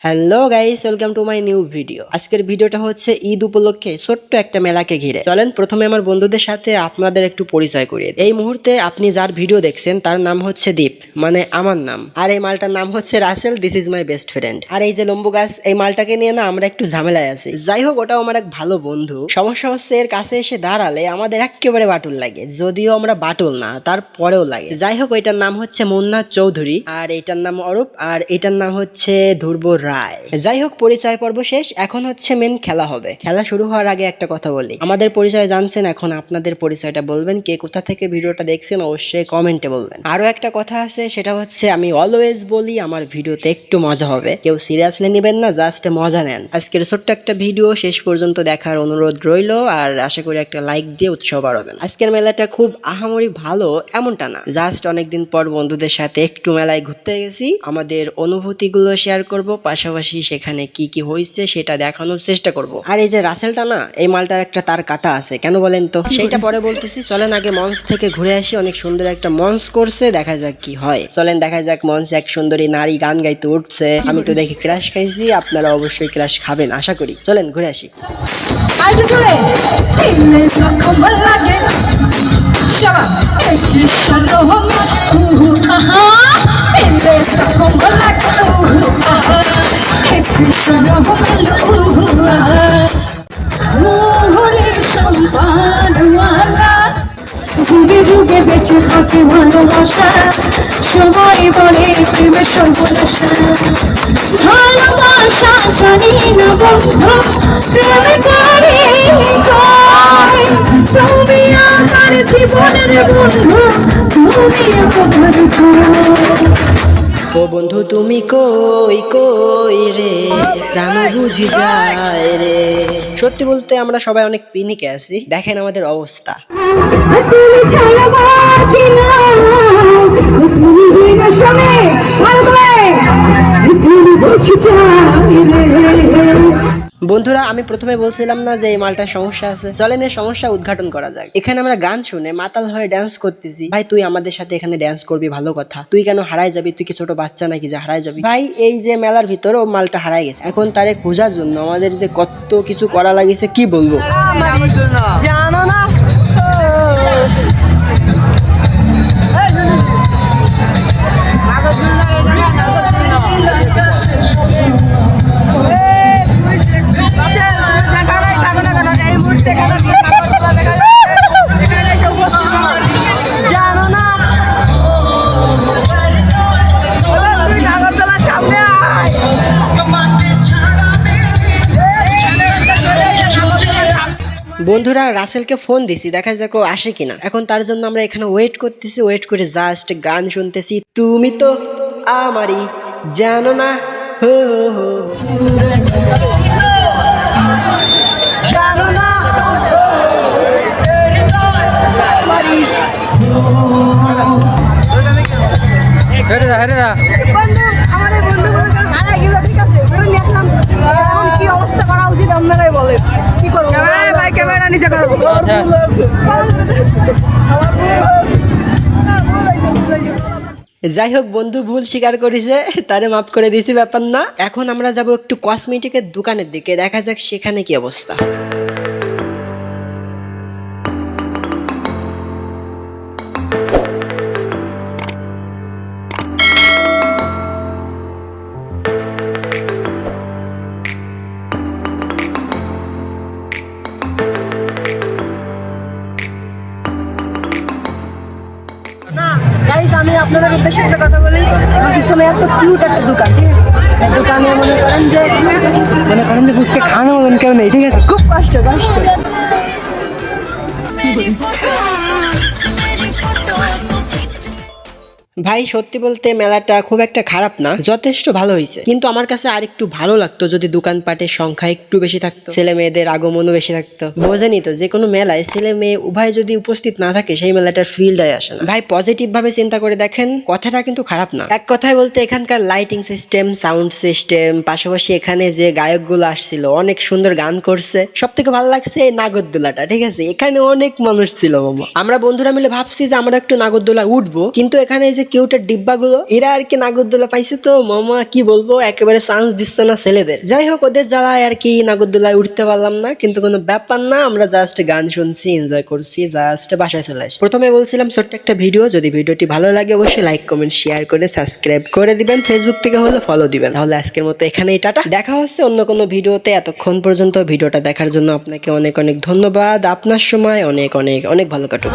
Hello guys, welcome to my new video. আজকের ভিডিওটা হচ্ছে ঈদ উপলক্ষে ছোট্ট একটা মেলাকে ঘিরে। চলেন প্রথমে আমার বন্ধুদের সাথে আপনাদের একটু পরিচয় করিয়ে দিই। এই মুহূর্তে আপনি যার ভিডিও দেখছেন তার নাম হচ্ছে দীপ, মানে আমার নাম। আর এই মালটার নাম হচ্ছে Rasel, this is my best friend. আর এই যে লম্বু গাছ, এই মালটাকে নিয়ে না আমরা একটু ঝামেলায় আছি। যাই হোক, ওটাও আমার এক ভালো বন্ধু। সমস্যা হচ্ছে এর কাছে এসে দাঁড়ালে আমাদের একেবারে বাটুল লাগে, যদিও আমরা বাটুল না, তারপরেও লাগে। যাই হোক, এটার নাম হচ্ছে মুন্না চৌধুরী, আর এটার নাম অরূপ, আর এটার নাম হচ্ছে ধ্রুব রায়। যাই হোক, পরিচয় পর্ব শেষ, এখন হচ্ছে মেন খেলা হবে। খেলা শুরু হওয়ার আগে একটা কথা বলি, আমাদের পরিচয় জানছেন, এখন আপনাদের পরিচয়টা বলবেন। কে কোথা থেকে ভিডিওটা দেখছেন অবশ্যই কমেন্টে বলবেন। আরো একটা কথা আছে, সেটা হচ্ছে আমি অলওয়েজ বলি আমার ভিডিওতে একটু মজা হবে, কেউ সিরিয়াসলি নেবেন না, জাস্ট মজা নেন। আজকের ছোট্ট একটা ভিডিও শেষ পর্যন্ত দেখার অনুরোধ রইল, আর আশা করি একটা লাইক দিয়ে উৎসাহ বাড়াবেন। আজকের মেলাটা খুব আহামরি ভালো এমনটা না, জাস্ট অনেকদিন পর বন্ধুদের সাথে একটু মেলায় ঘুরতে গেছি, আমাদের অনুভূতিগুলো শেয়ার করব, পাশাপাশি সেখানে কি কি হয়েছে সেটা দেখানোর চেষ্টা করব। আর এই যে রাসেলটা না, এই মালটার একটা তার কাটা আছে, কেন বলেন তো? সেইটা পরে বলতেছি। চলেন আগে মঞ্চ থেকে ঘুরে আসি, অনেক সুন্দর একটা মঞ্চ করছে, দেখা যাক কি হয়। চলেন দেখা যাক। মঞ্চে এক সুন্দরী নারী গান গাইতে উঠছে, আমি তো দেখি ক্রাশ খাইছি, আপনারা অবশ্যই ক্রাশ খাবেন আশা করি। চলেন ঘুরে আসি। যুগে যুগে বেঁচে থাকে ভালোবাসা, সবাই বলে প্রেমের সর্বনাশা। ভালোবাসা জানি না বন্ধু, প্রেমে করি কয়। তুমি আমার জীবনের বন্ধু, তুমি আমার জীবন। ও বন্ধু তুমি কই কই রে, প্রাণ বুঝি যায় রে। সত্যি বলতে আমরা সবাই অনেক পিনিকে আছি, দেখেন আমাদের অবস্থা। তুমি ছাড়া বাঁচি না, তুমি বিনা সময়ে তুমি বুঝি যায় রে। বন্ধুরা, আমি প্রথমে বলছিলাম না যে এই মালটার সমস্যা আছে? চলেন এই সমস্যা উদ্ঘাটন করা যাক। এখানে আমরা গান শুনে মাতাল হয়ে ড্যান্স করতেছি। ভাই তুই আমাদের সাথে এখানে ড্যান্স করবি, ভালো কথা। তুই কেন হারাই যাবি? তুই কি ছোট বাচ্চা নাকি যে হারাই যাবি? ভাই এই যে মেলার ভিতরে ও মালটা হারাই গেছে, এখন তারে খোঁজার জন্য আমাদের যে কত কিছু করা লাগিছে কি বলবো। জানো না বন্ধুরা, রাসেলকে ফোন দিছি, দেখা যাক ও আসে কিনা। এখন তার জন্য আমরা এখানে ওয়েট করতেছি, ওয়েট করে জাস্ট গান শুনতেছি। তুমি তো আমারই জানো না, হো হো জানো না বন্ধু, আমার এই বন্ধু হারাই গেল, ঠিক আছে? দেখলাম কি অবস্থা করা উচিত আপনারাই বলেন, কি করবো? ভাই ক্যামেরা নিচে করো। যাই হোক, বন্ধু ভুল স্বীকার করেছে, তারে মাফ করে দিয়েছি, ব্যাপার না। এখন আমরা যাব একটু কসমেটিকের দোকানের দিকে, দেখা যাক সেখানে কি অবস্থা। গাইস, আমি আপনাদের উদ্দেশ্যে একটা কথা বলি। পিছনে এত কিউট একটা দোকান, ঠিক আছে? দোকানে মনে করেন যে ফুচকা খাওয়ানোর মতন কেউ নেই, ঠিক আছে? খুব কষ্ট। ভাই সত্যি বলতে মেলাটা খুব একটা খারাপ না, যথেষ্ট ভালো হয়েছে, কিন্তু আমার কাছে আর একটু ভালো লাগতো যদি দোকানপাটের সংখ্যা একটু বেশি থাকতো, ছেলে মেয়েদের আগমনও বেশি থাকতো। বোঝেনি তো, যে কোনো মেলায় ছেলে মেয়ে উভয় যদি উপস্থিত না থাকে সেই মেলাটার ফিল্ডে আসে না। ভাই পজিটিভ ভাবে চিন্তা করে দেখেন, কথাটা কিন্তু খারাপ না। এক কথায় বলতে এখানকার লাইটিং সিস্টেম, সাউন্ড সিস্টেম, পাশাপাশি এখানে যে গায়কগুলো আসছিল অনেক সুন্দর গান করছে। সব থেকে ভালো লাগছে এই নাগরদোলাটা, ঠিক আছে? এখানে অনেক মানুষ ছিল মামা। আমরা বন্ধুরা মিলে ভাবছি যে আমরা একটু নাগরদোলা উঠবো, কিন্তু এখানে যে যে কিউটের ডিব্বাগুলো, এরা আর কি নাগরদোলা পাইছে তো মামা কি বলবো, একেবারে চান্স দিচ্ছে না ছেলেদের। যাই হোক, ওদের জ্বালায় আর কি নাগরদোলায় উঠতে পারলাম না, কিন্তু কোনো ব্যাপার না, আমরা জাস্ট গান শুনছি, এনজয় করছি, জাস্ট বাসায় চলে আসছি। প্রথমে বলছিলাম ছোট্ট একটা ভিডিও, যদি ভিডিওটি ভালো লাগে অবশ্যই লাইক কমেন্ট শেয়ার করে সাবস্ক্রাইব করে দিবেন, ফেসবুক থেকে হলে ফলো দিবেন। তাহলে আজকের মতো এখানেই টাটা, দেখা হচ্ছে অন্য কোনো ভিডিওতে। এতক্ষণ পর্যন্ত ভিডিওটা দেখার জন্য আপনাকে অনেক অনেক ধন্যবাদ। আপনার সময় অনেক অনেক অনেক ভালো কাটুক।